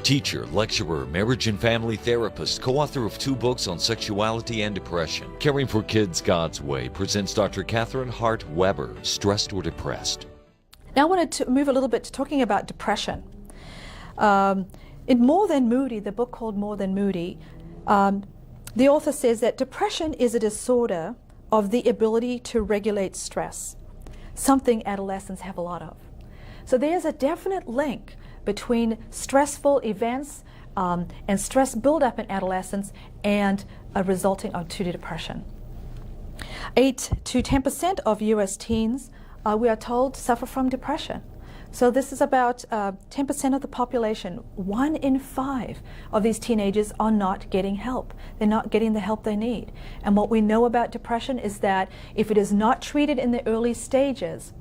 Teacher, lecturer, marriage and family therapist, co-author of 2 books on sexuality and depression. Caring for Kids God's Way presents Dr. Catherine Hart Weber, Stressed or Depressed. Now I wanted to move a little bit to talking about depression. In More Than Moody, the book called More Than Moody, the author says that depression is a disorder of the ability to regulate stress, something adolescents have a lot of. So there's a definite link between stressful events and stress buildup in adolescence and resulting to depression. 8 to 10% of U.S. teens, we are told, suffer from depression. So this is about 10% of the population. 1 in 5 of these teenagers are not getting help. They're not getting the help they need. And what we know about depression is that if it is not treated in the early stages,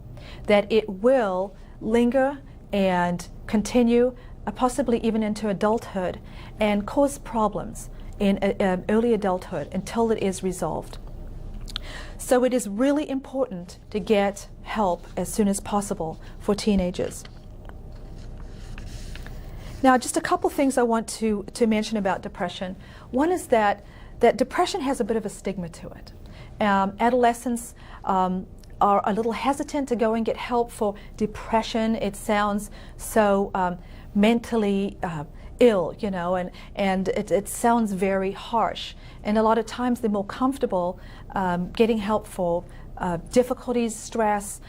that it will linger and continue, possibly even into adulthood, and cause problems in early adulthood until it is resolved. So it is really important to get help as soon as possible for teenagers. Now, just a couple things I want to mention about depression. One is that depression has a bit of a stigma to it. Adolescents are a little hesitant to go and get help for depression. It sounds so mentally ill, you know, and it sounds very harsh. And a lot of times they're more comfortable getting help for difficulties, stress,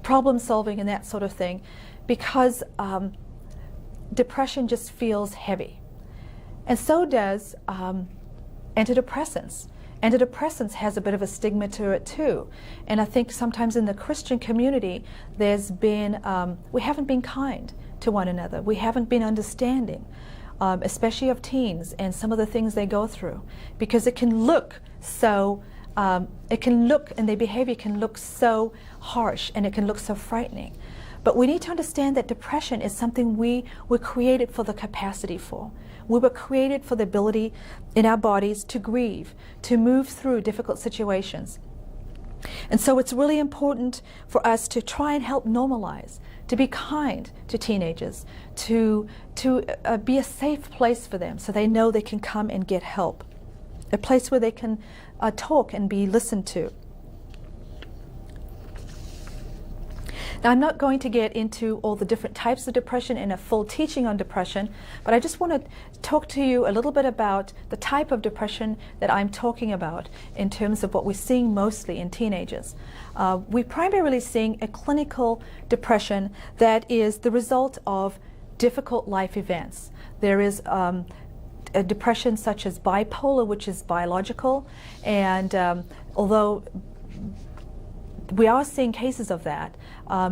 problem solving, and that sort of thing, because depression just feels heavy. And so does antidepressants. Antidepressants has a bit of a stigma to it too. And I think sometimes in the Christian community, there's been, we haven't been kind to one another. We haven't been understanding, especially of teens and some of the things they go through, because it can look so, and their behavior can look so harsh, and it can look so frightening. But we need to understand that depression is something we were created for the capacity for. We were created for the ability in our bodies to grieve, to move through difficult situations. And so it's really important for us to try and help normalize, to be kind to teenagers, to be a safe place for them so they know they can come and get help, a place where they can talk and be listened to. Now, I'm not going to get into all the different types of depression in a full teaching on depression, but I just want to talk to you a little bit about the type of depression that I'm talking about in terms of what we're seeing mostly in teenagers. We're primarily seeing a clinical depression that is the result of difficult life events. There is a depression such as bipolar, which is biological, and although we are seeing cases of that,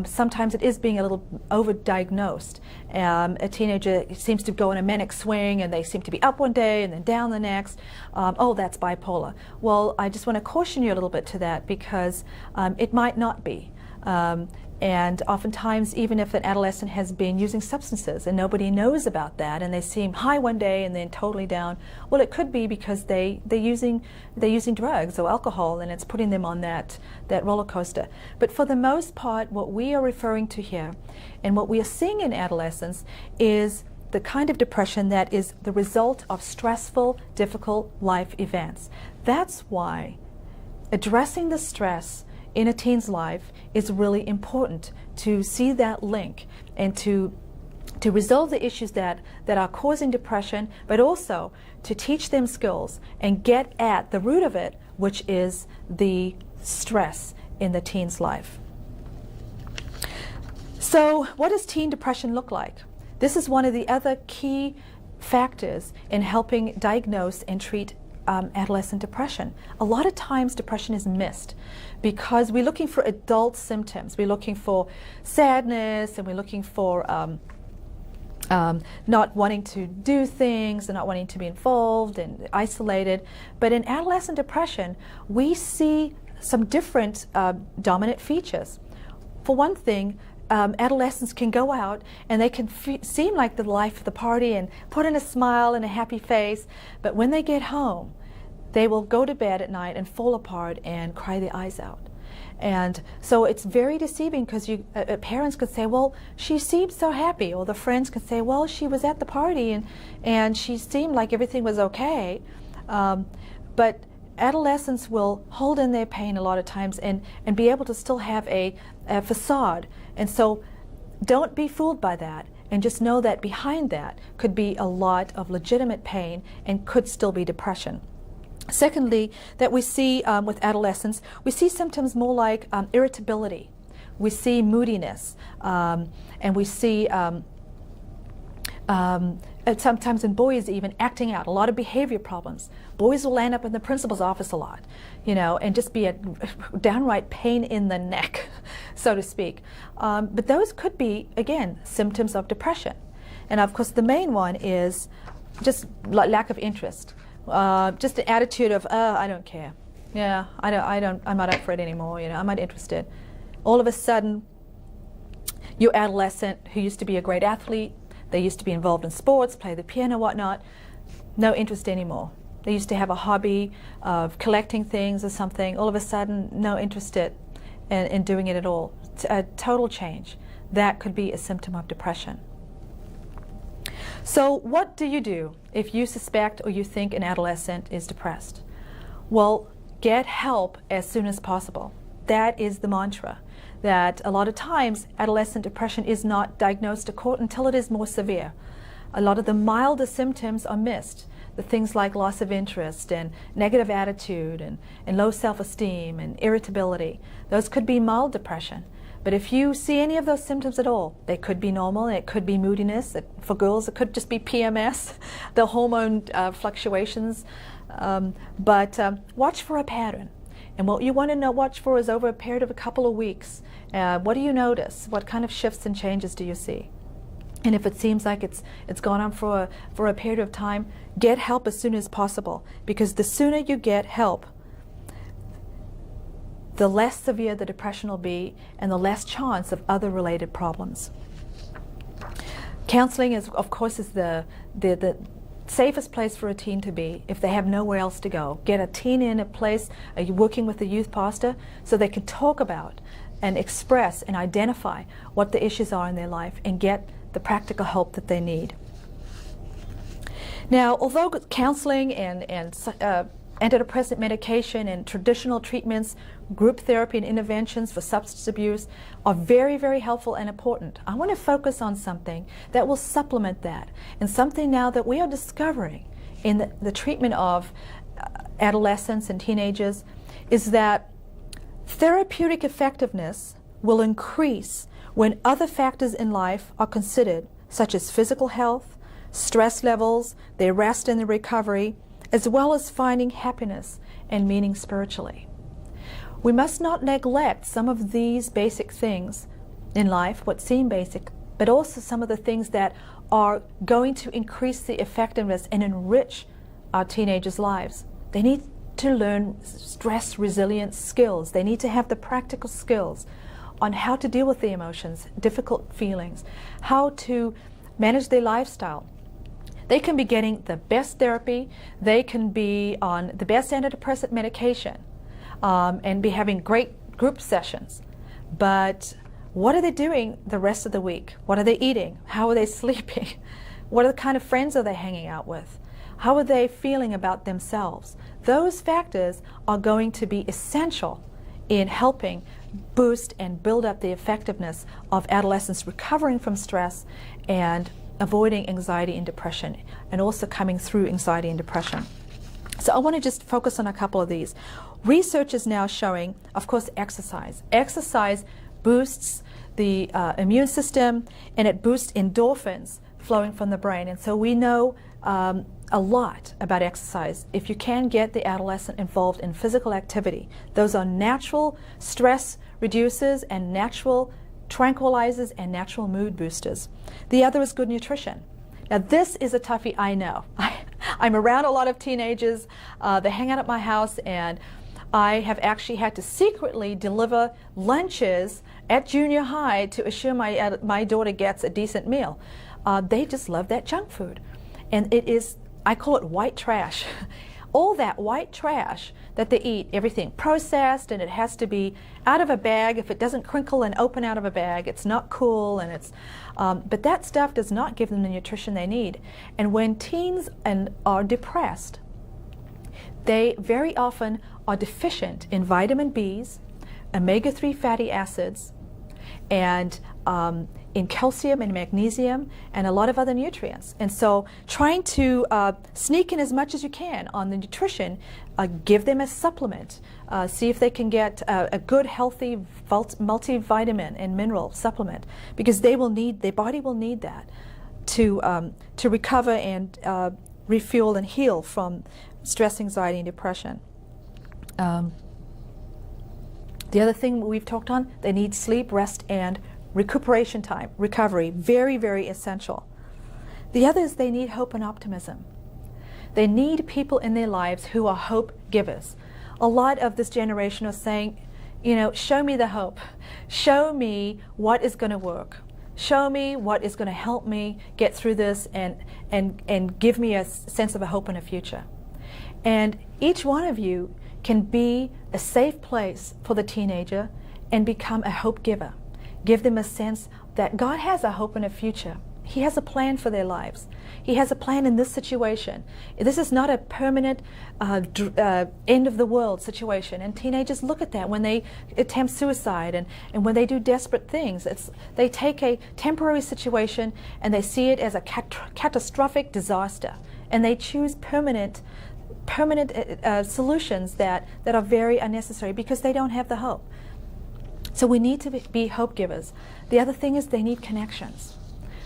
sometimes it is being a little overdiagnosed. A teenager seems to go in a manic swing, and they seem to be up one day and then down the next. Oh, that's bipolar. Well, I just want to caution you a little bit to that, because it might not be. And oftentimes, even if an adolescent has been using substances and nobody knows about that, and they seem high one day and then totally down, well, it could be because they're using drugs or alcohol, and it's putting them on that roller coaster. But for the most part, what we are referring to here, and what we are seeing in adolescents, is the kind of depression that is the result of stressful, difficult life events. That's why addressing the stress in a teen's life is really important, to see that link and to resolve the issues that are causing depression, but also to teach them skills and get at the root of it, which is the stress in the teen's life. So what does teen depression look like? This is one of the other key factors in helping diagnose and treat adolescent depression. A lot of times depression is missed because we're looking for adult symptoms. We're looking for sadness, and we're looking for not wanting to do things and not wanting to be involved and isolated. But in adolescent depression, we see some different dominant features. For one thing, adolescents can go out and they can seem like the life of the party and put in a smile and a happy face, but when they get home, they will go to bed at night and fall apart and cry their eyes out. And so it's very deceiving because parents could say, well, she seemed so happy, or the friends could say, well, she was at the party and she seemed like everything was okay. But adolescents will hold in their pain a lot of times and be able to still have a facade. And so don't be fooled by that, and just know that behind that could be a lot of legitimate pain and could still be depression. Secondly, that we see with adolescents, we see symptoms more like irritability. We see moodiness, and we see sometimes in boys even acting out, a lot of behavior problems. Boys will land up in the principal's office a lot, and just be a downright pain in the neck, so to speak. But those could be, again, symptoms of depression. And of course the main one is just lack of interest. Just an attitude of, I don't care. Yeah, I'm not up for it anymore, I'm not interested. All of a sudden, your adolescent who used to be a great athlete, they used to be involved in sports, play the piano, whatnot, no interest anymore. They used to have a hobby of collecting things or something. All of a sudden, no interest in doing it at all. A total change. That could be a symptom of depression. So what do you do if you suspect or you think an adolescent is depressed? Well, get help as soon as possible. That is the mantra. That a lot of times adolescent depression is not diagnosed until it is more severe. A lot of the milder symptoms are missed. The things like loss of interest and negative attitude and low self-esteem and irritability. Those could be mild depression. But if you see any of those symptoms at all, they could be normal. It could be moodiness. For girls, it could just be PMS, the hormone fluctuations. But watch for a pattern. And what you want to watch for is over a period of a couple of weeks. What do you notice? What kind of shifts and changes do you see? And if it seems like it's gone on for a period of time, get help as soon as possible. Because the sooner you get help, the less severe the depression will be and the less chance of other related problems. Counseling is, of course, the safest place for a teen to be if they have nowhere else to go. Get a teen in a place, working with a youth pastor, so they can talk about and express and identify what the issues are in their life and get the practical help that they need. Now, although counseling and antidepressant medication and traditional treatments, group therapy and interventions for substance abuse are very, very helpful and important, I want to focus on something that will supplement that, and something now that we are discovering in the treatment of adolescents and teenagers is that therapeutic effectiveness will increase when other factors in life are considered, such as physical health, stress levels, their rest and their recovery, as well as finding happiness and meaning spiritually. We must not neglect some of these basic things in life, what seem basic, but also some of the things that are going to increase the effectiveness and enrich our teenagers' lives. They need to learn stress resilience skills. They need to have the practical skills on how to deal with the emotions, difficult feelings, how to manage their lifestyle. They can be getting the best therapy, they can be on the best antidepressant medication, and be having great group sessions. But what are they doing the rest of the week? What are they eating? How are they sleeping? What are the kind of friends are they hanging out with? How are they feeling about themselves? Those factors are going to be essential in helping boost and build up the effectiveness of adolescents recovering from stress and avoiding anxiety and depression, and also coming through anxiety and depression. So I want to just focus on a couple of these. Research is now showing, of course, exercise. Exercise boosts the immune system, and it boosts endorphins flowing from the brain. And so we know a lot about exercise. If you can get the adolescent involved in physical activity, those are natural stress reducers and natural tranquilizers and natural mood boosters. The other is good nutrition. Now this is a toughie, I know. I'm around a lot of teenagers. They hang out at my house, and I have actually had to secretly deliver lunches at junior high to assure my daughter gets a decent meal. They just love that junk food. And it is, I call it white trash. All that white trash that they eat, everything processed, and it has to be out of a bag. If it doesn't crinkle and open out of a bag, it's not cool, and it's but that stuff does not give them the nutrition they need. And when teens are depressed, they very often are deficient in vitamin B's, omega-3 fatty acids, and in calcium and magnesium and a lot of other nutrients. And so trying to sneak in as much as you can on the nutrition, give them a supplement, see if they can get a good healthy multivitamin and mineral supplement, because their body will need that to recover and refuel and heal from stress, anxiety, and depression. The other thing we've talked on, they need sleep, rest, and recuperation time, recovery, very, very essential. The other is they need hope and optimism. They need people in their lives who are hope givers. A lot of this generation are saying, show me the hope. Show me what is going to work. Show me what is going to help me get through this and give me a sense of a hope and a future. And each one of you can be a safe place for the teenager and become a hope giver. Give them a sense that God has a hope and a future. He has a plan for their lives. He has a plan in this situation. This is not a permanent end of the world situation. And teenagers look at that when they attempt suicide and when they do desperate things. They take a temporary situation and they see it as a catastrophic disaster. And they choose permanent solutions that are very unnecessary because they don't have the hope. So we need to be hope givers. The other thing is they need connections.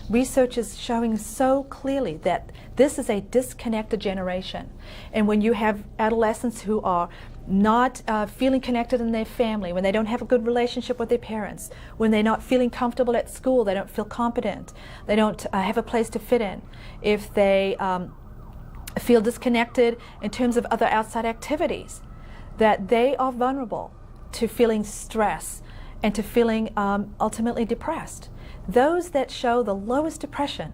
Research is showing so clearly that this is a disconnected generation. And when you have adolescents who are not feeling connected in their family, when they don't have a good relationship with their parents, when they're not feeling comfortable at school, they don't feel competent, they don't have a place to fit in, if they feel disconnected in terms of other outside activities, that they are vulnerable to feeling stress and to feeling ultimately depressed. Those that show the lowest depression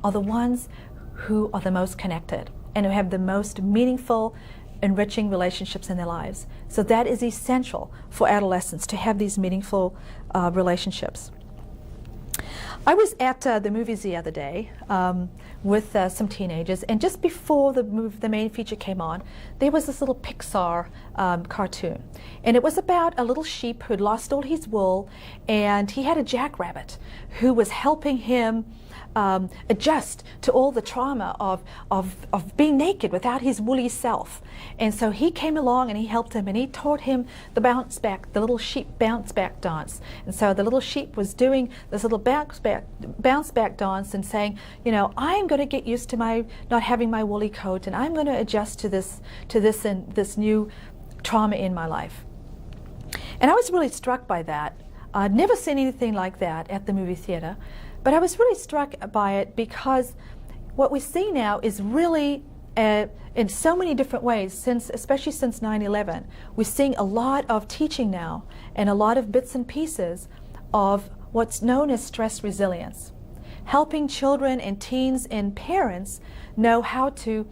are the ones who are the most connected and who have the most meaningful, enriching relationships in their lives. So that is essential for adolescents, to have these meaningful relationships. I was at the movies the other day with some teenagers, and just before the main feature came on, there was this little Pixar cartoon. And it was about a little sheep who'd lost all his wool, and he had a jackrabbit who was helping him adjust to all the trauma of being naked without his woolly self. And so he came along and he helped him, and he taught him the little sheep bounce back dance. And so the little sheep was doing this little bounce back dance and saying, I'm going to get used to my not having my woolly coat, and I'm going to adjust to this and this new trauma in my life. And I was really struck by that. I'd never seen anything like that at the movie theater. But I was really struck by it because what we see now is really, in so many different ways, especially since 9/11, we're seeing a lot of teaching now and a lot of bits and pieces of what's known as stress resilience, helping children and teens and parents know how to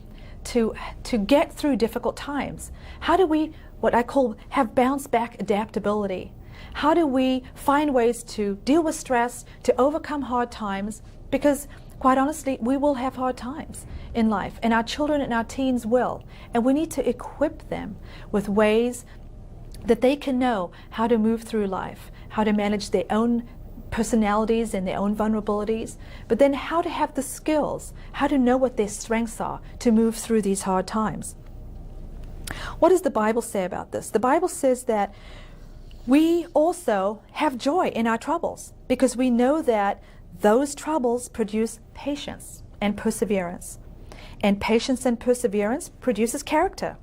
get through difficult times. How do we, what I call, have bounce back adaptability? How do we find ways to deal with stress, to overcome hard times? Because quite honestly, we will have hard times in life, and our children and our teens will. And we need to equip them with ways that they can know how to move through life, how to manage their own personalities and their own vulnerabilities, but then how to have the skills, how to know what their strengths are to move through these hard times. What does the Bible say about this? The Bible says that we also have joy in our troubles because we know that those troubles produce patience and perseverance. And patience and perseverance produces character.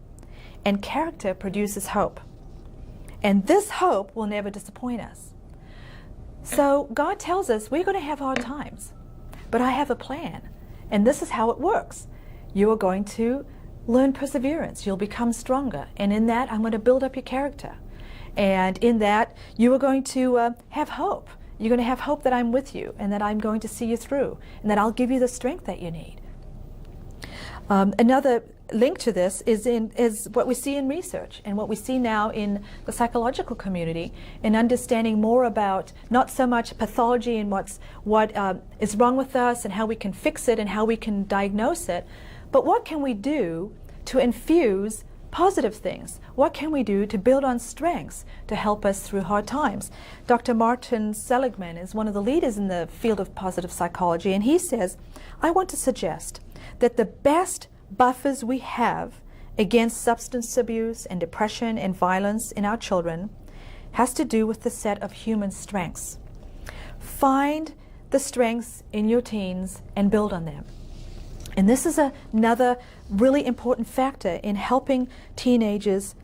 And character produces hope. And this hope will never disappoint us. So God tells us we're going to have hard times, but I have a plan. And this is how it works. You are going to learn perseverance. You'll become stronger. And in that, I'm going to build up your character. And in that, you are going to have hope. You're going to have hope that I'm with you and that I'm going to see you through and that I'll give you the strength that you need. Another link to this is what we see in research and what we see now in the psychological community, in understanding more about not so much pathology and what is wrong with us and how we can fix it and how we can diagnose it, but what can we do to infuse positive things? What can we do to build on strengths to help us through hard times? Dr. Martin Seligman is one of the leaders in the field of positive psychology, and he says, I want to suggest that the best buffers we have against substance abuse and depression and violence in our children has to do with the set of human strengths. Find the strengths in your teens and build on them. And this is another really important factor in helping teenagers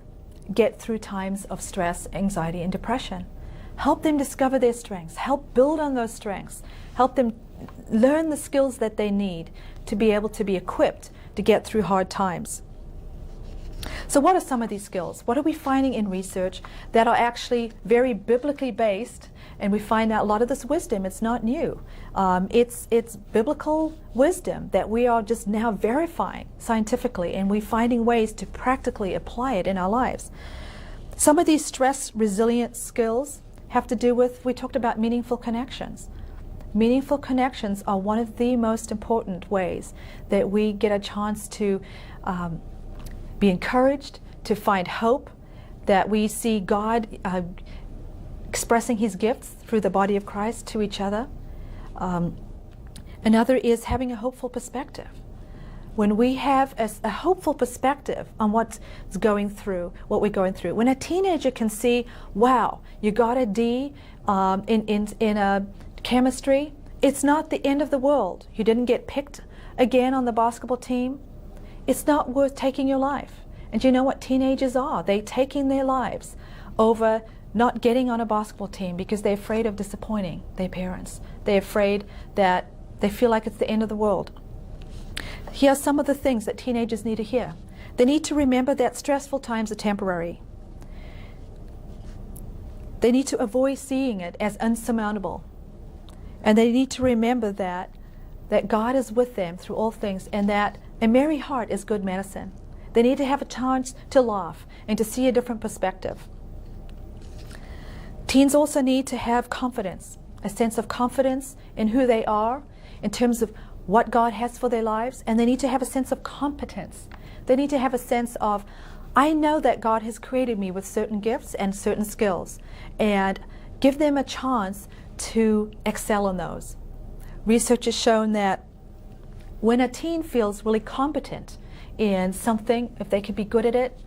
get through times of stress, anxiety, and depression. Help them discover their strengths. Help build on those strengths. Help them learn the skills that they need to be able to be equipped to get through hard times. So what are some of these skills? What are we finding in research that are actually very biblically based? And we find out a lot of this wisdom, it's not new. It's biblical wisdom that we are just now verifying scientifically, and we're finding ways to practically apply it in our lives. Some of these stress resilient skills have to do with, we talked about meaningful connections. Meaningful connections are one of the most important ways that we get a chance to be encouraged, to find hope, that we see God expressing His gifts through the body of Christ to each other. Another is having a hopeful perspective. When we have a hopeful perspective on what we're going through, when a teenager can see, wow, you got a D in a chemistry, it's not the end of the world. You didn't get picked again on the basketball team. It's not worth taking your life. And you know what teenagers are? They're taking their lives over not getting on a basketball team because they're afraid of disappointing their parents. They're afraid that they feel like it's the end of the world. Here are some of the things that teenagers need to hear. They need to remember that stressful times are temporary. They need to avoid seeing it as unsurmountable. And they need to remember that God is with them through all things, and that a merry heart is good medicine. They need to have a chance to laugh and to see a different perspective. Teens also need to have confidence, a sense of confidence in who they are, in terms of what God has for their lives, and they need to have a sense of competence. They need to have a sense of, I know that God has created me with certain gifts and certain skills, and give them a chance to excel in those. Research has shown that when a teen feels really competent in something, if they can be good at it,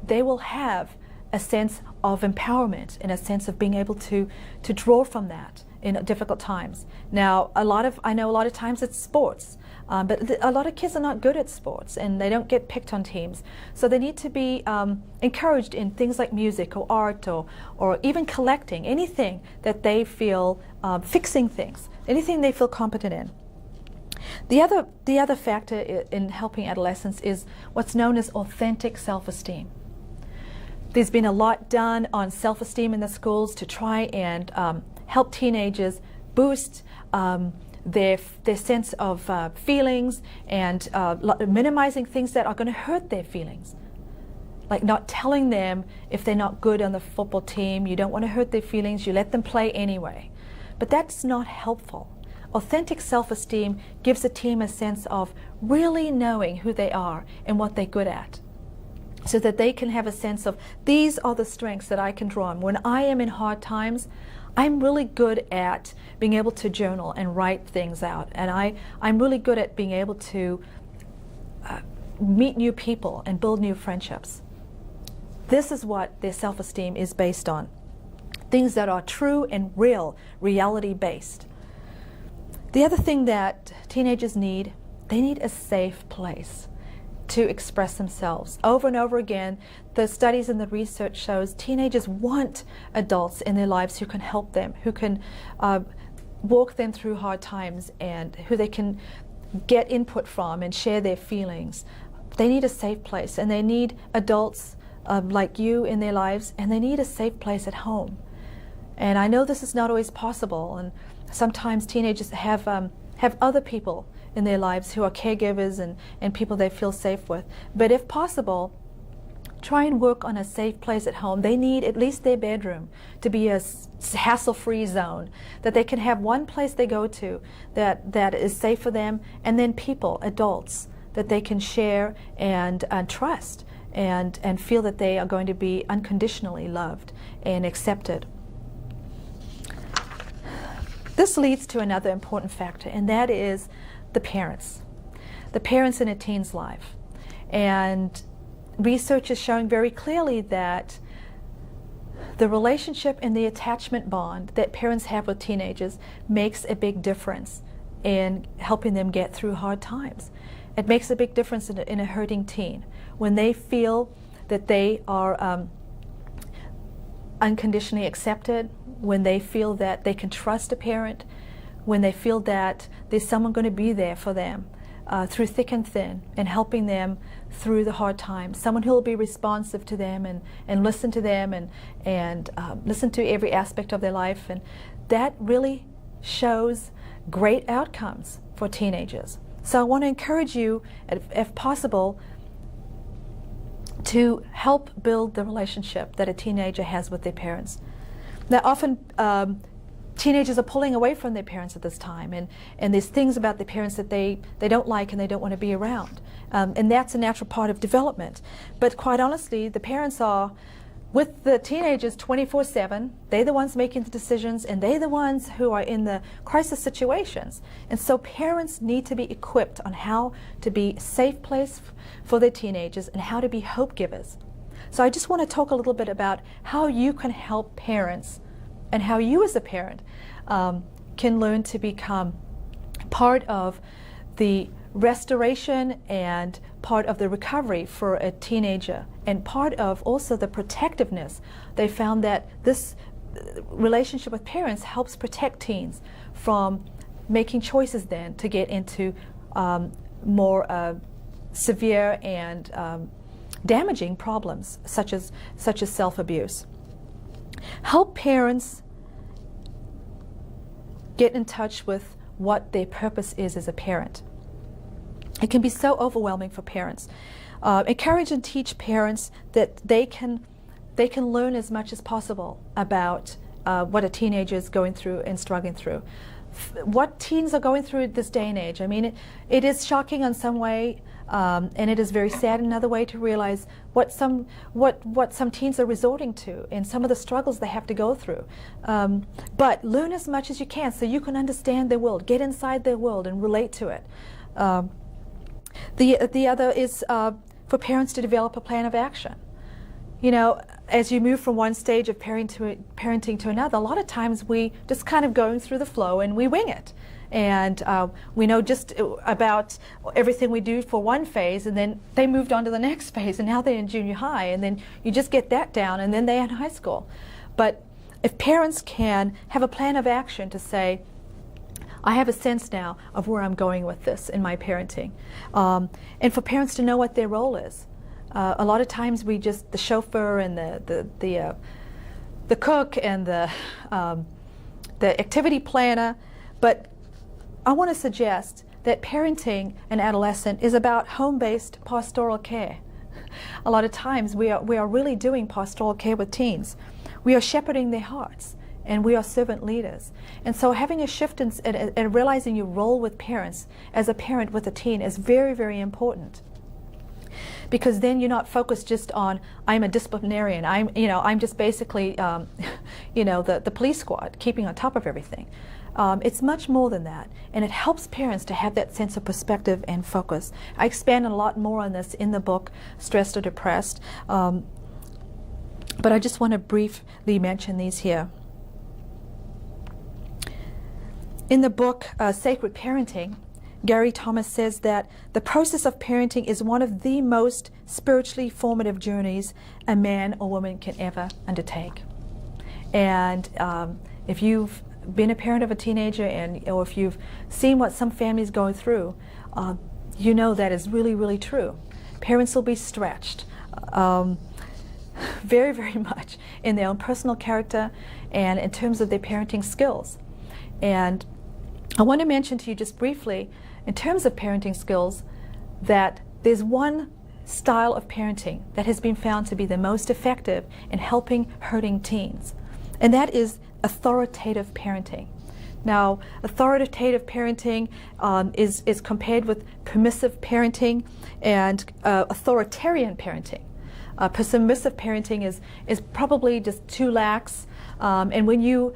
they will have a sense of empowerment and a sense of being able to draw from that in difficult times. Now, I know a lot of times it's sports, but a lot of kids are not good at sports and they don't get picked on teams. So they need to be encouraged in things like music or art or even collecting, anything that they feel, fixing things, anything they feel competent in. The other factor in helping adolescents is what's known as authentic self-esteem. There's been a lot done on self-esteem in the schools to try and help teenagers boost their sense of feelings and minimizing things that are going to hurt their feelings. Like not telling them if they're not good on the football team, you don't want to hurt their feelings, you let them play anyway. But that's not helpful. Authentic self-esteem gives a team a sense of really knowing who they are and what they're good at, so that they can have a sense of, these are the strengths that I can draw on. When I am in hard times, I'm really good at being able to journal and write things out. And I'm really good at being able to meet new people and build new friendships. This is what their self-esteem is based on. Things that are true and real, reality-based. The other thing that teenagers need, they need a safe place to express themselves. Over and over again, the studies and the research shows teenagers want adults in their lives who can help them, who can walk them through hard times, and who they can get input from and share their feelings. They need a safe place, and they need adults like you in their lives, and they need a safe place at home. And I know this is not always possible, and sometimes teenagers have other people in their lives who are caregivers and people they feel safe with. But if possible, try and work on a safe place at home. They need at least their bedroom to be a hassle-free zone, that they can have one place they go to that is safe for them, and then people, adults, that they can share and trust and feel that they are going to be unconditionally loved and accepted. This leads to another important factor, and that is the parents in a teen's life. And research is showing very clearly that the relationship and the attachment bond that parents have with teenagers makes a big difference in helping them get through hard times. It makes a big difference in a hurting teen when they feel that they are unconditionally accepted, when they feel that they can trust a parent, when they feel that there's someone going to be there for them through thick and thin and helping them through the hard times, someone who will be responsive to them and listen to them and listen to every aspect of their life. And that really shows great outcomes for teenagers. So I want to encourage you, if possible, to help build the relationship that a teenager has with their parents. Now, often teenagers are pulling away from their parents at this time, and there's things about their parents that they don't like and they don't want to be around. And that's a natural part of development. But quite honestly, the parents are with the teenagers 24/7. They're the ones making the decisions, and they're the ones who are in the crisis situations. And so parents need to be equipped on how to be a safe place for their teenagers and how to be hope givers. So I just want to talk a little bit about how you can help parents and how you as a parent can learn to become part of the restoration and part of the recovery for a teenager, and part of also the protectiveness. They found that this relationship with parents helps protect teens from making choices then to get into more severe and damaging problems such as self-abuse. Help parents get in touch with what their purpose is as a parent. It can be so overwhelming for parents. Encourage and teach parents that they can learn as much as possible about what a teenager is going through and struggling through. What teens are going through this day and age. I mean, it is shocking in some way, and it is very sad in another way to realize what some teens are resorting to and some of the struggles they have to go through. But learn as much as you can so you can understand their world, get inside their world and relate to it. The other is for parents to develop a plan of action. You know, as you move from one stage of parenting to another, a lot of times we just kind of going through the flow and we wing it. And we know just about everything we do for one phase, and then they moved on to the next phase, and now they're in junior high, and then you just get that down, and then they're in high school. But if parents can have a plan of action to say, I have a sense now of where I'm going with this in my parenting. And for parents to know what their role is. A lot of times we just, the chauffeur and the cook and the activity planner, but I want to suggest that parenting an adolescent is about home-based pastoral care. A lot of times we are really doing pastoral care with teens. We are shepherding their hearts, and we are servant leaders. And so having a shift and realizing your role with parents as a parent with a teen is very, very important. Because then you're not focused just on, I'm a disciplinarian, I'm just basically the police squad keeping on top of everything. It's much more than that, and it helps parents to have that sense of perspective and focus. I expand a lot more on this in the book, Stressed or Depressed, but I just want to briefly mention these here. In the book, Sacred Parenting, Gary Thomas says that the process of parenting is one of the most spiritually formative journeys a man or woman can ever undertake. And if you've been a parent of a teenager, or if you've seen what some families go through, you know that is really, really true. Parents will be stretched very, very much in their own personal character and in terms of their parenting skills. And I want to mention to you just briefly in terms of parenting skills, that there's one style of parenting that has been found to be the most effective in helping hurting teens, and that is authoritative parenting. Now, authoritative parenting is compared with permissive parenting and authoritarian parenting. Permissive parenting is probably just too lax, and when your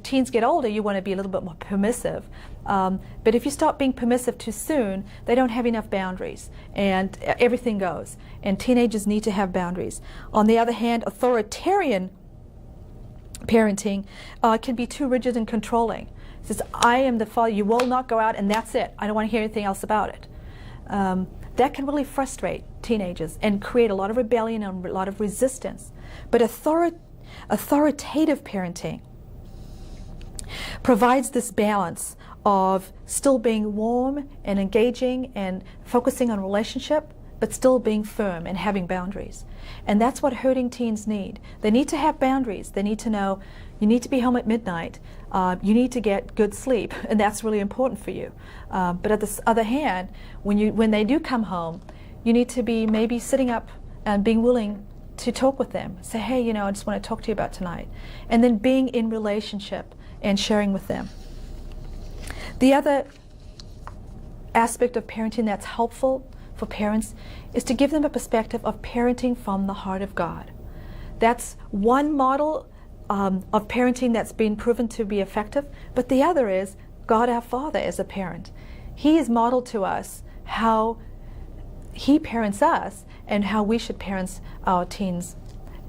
teens get older, you want to be a little bit more permissive. But if you start being permissive too soon, they don't have enough boundaries, and everything goes. And teenagers need to have boundaries. On the other hand, authoritarian parenting can be too rigid and controlling. It says, I am the father, you will not go out, and that's it. I don't want to hear anything else about it. That can really frustrate teenagers and create a lot of rebellion and a lot of resistance. But authoritative parenting provides this balance of still being warm and engaging and focusing on relationship, but still being firm and having boundaries. And that's what hurting teens need. They need to have boundaries. They need to know you need to be home at midnight. You need to get good sleep, and that's really important for you. But on the other hand, when they do come home, you need to be maybe sitting up and being willing to talk with them. Say, hey, I just want to talk to you about tonight. And then being in relationship and sharing with them. The other aspect of parenting that's helpful for parents is to give them a perspective of parenting from the heart of God. That's one model of parenting that's been proven to be effective, but the other is God our Father as a parent. He has modeled to us how He parents us and how we should parent our teens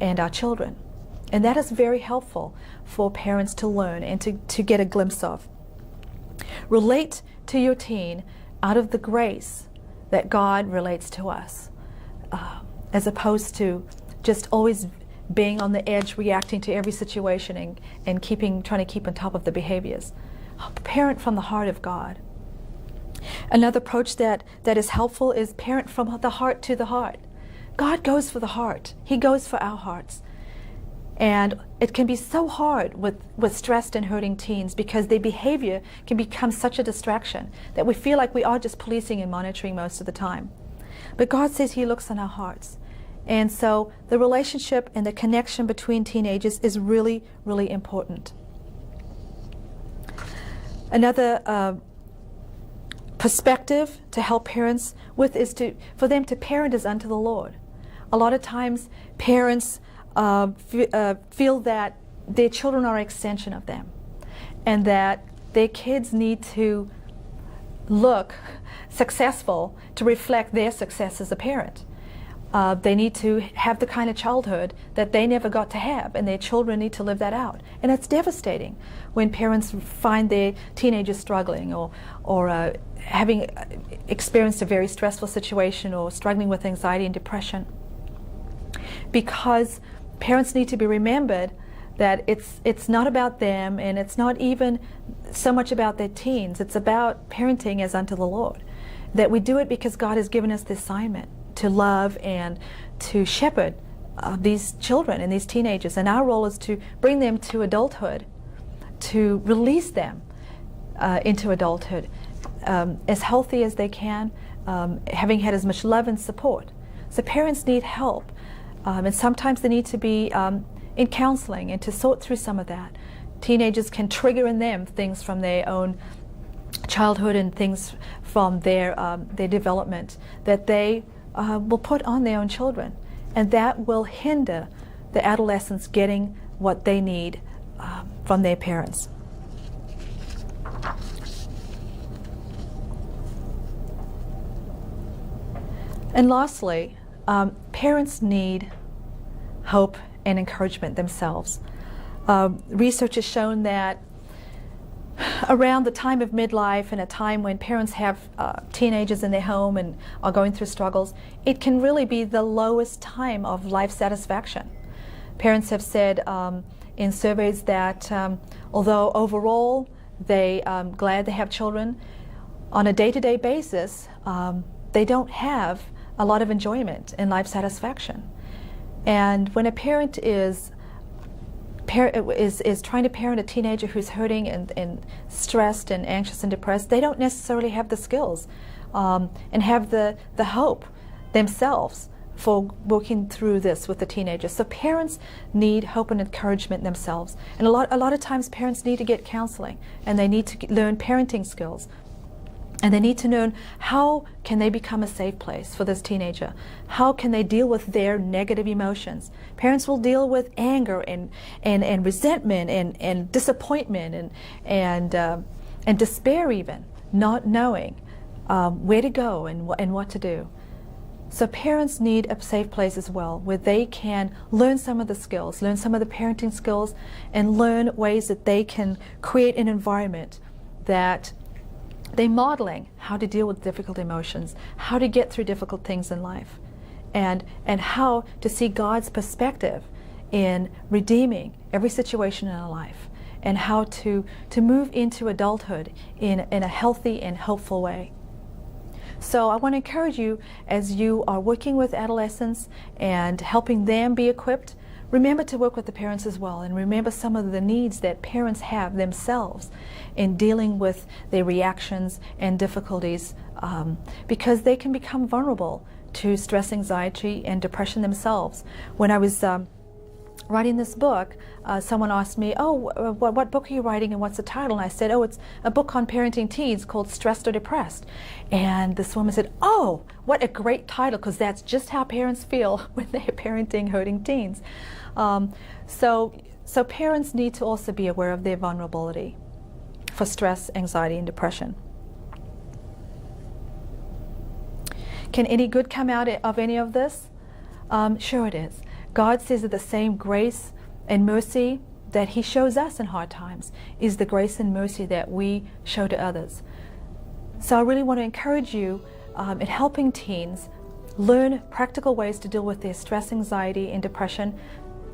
and our children. And that is very helpful for parents to learn and to get a glimpse of. Relate to your teen out of the grace that God relates to us, as opposed to just always being on the edge, reacting to every situation and trying to keep on top of the behaviors. Parent from the heart of God. Another approach that is helpful is parent from the heart to the heart. God goes for the heart. He goes for our hearts. And it can be so hard with stressed and hurting teens because their behavior can become such a distraction that we feel like we are just policing and monitoring most of the time. But God says He looks on our hearts. And so the relationship and the connection between teenagers is really, really important. Another perspective to help parents with is for them to parent as unto the Lord. A lot of times parents feel that their children are an extension of them and that their kids need to look successful to reflect their success as a parent. They need to have the kind of childhood that they never got to have, and their children need to live that out. And it's devastating when parents find their teenagers struggling or having experienced a very stressful situation or struggling with anxiety and depression. Because parents need to be remembered that it's not about them, and it's not even so much about their teens. It's about parenting as unto the Lord. That we do it because God has given us the assignment to love and to shepherd these children and these teenagers. And our role is to bring them to adulthood, to release them into adulthood as healthy as they can, having had as much love and support. So parents need help. And sometimes they need to be in counseling and to sort through some of that. Teenagers can trigger in them things from their own childhood and things from their development that they will put on their own children. And that will hinder the adolescents getting what they need from their parents. And lastly, parents need hope and encouragement themselves. Research has shown that around the time of midlife and a time when parents have teenagers in their home and are going through struggles, it can really be the lowest time of life satisfaction. Parents have said in surveys that although overall they glad they have children, on a day-to-day basis they don't have a lot of enjoyment and life satisfaction. And when a parent is is trying to parent a teenager who's hurting and stressed and anxious and depressed, they don't necessarily have the skills and have the hope themselves for working through this with the teenager. So parents need hope and encouragement themselves. And a lot of times parents need to get counseling, and they need to learn parenting skills. And they need to know how can they become a safe place for this teenager. How can they deal with their negative emotions? Parents will deal with anger and resentment and disappointment and despair, even not knowing where to go and what to do. So parents need a safe place as well, where they can learn some of the skills, learn some of the parenting skills, and learn ways that they can create an environment that they're modeling how to deal with difficult emotions, how to get through difficult things in life, and how to see God's perspective in redeeming every situation in our life, and how to move into adulthood in a healthy and hopeful way. So I want to encourage you, as you are working with adolescents and helping them be equipped, remember to work with the parents as well, and remember some of the needs that parents have themselves in dealing with their reactions and difficulties, because they can become vulnerable to stress, anxiety, and depression themselves. When I was writing this book, someone asked me, what book are you writing and what's the title? And I said, it's a book on parenting teens called Stressed or Depressed. And this woman said, what a great title, because that's just how parents feel when they're parenting hurting teens. So parents need to also be aware of their vulnerability for stress, anxiety, and depression. Can any good come out of any of this? Sure it is. God says that the same grace and mercy that He shows us in hard times is the grace and mercy that we show to others. So I really want to encourage you in helping teens learn practical ways to deal with their stress, anxiety, and depression,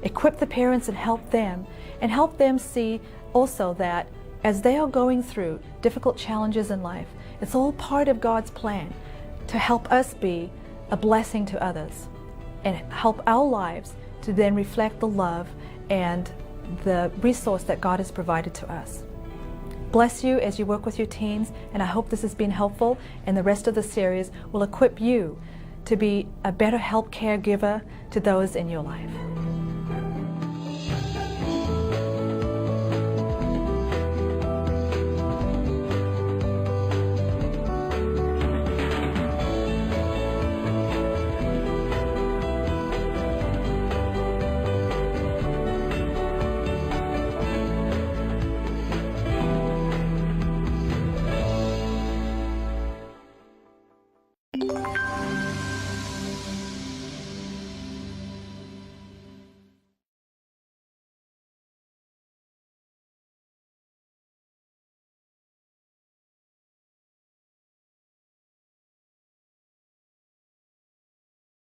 equip the parents and help them see also that as they are going through difficult challenges in life, it's all part of God's plan to help us be a blessing to others, and help our lives to then reflect the love and the resource that God has provided to us. Bless you as you work with your teens, and I hope this has been helpful, and the rest of the series will equip you to be a better help caregiver to those in your life.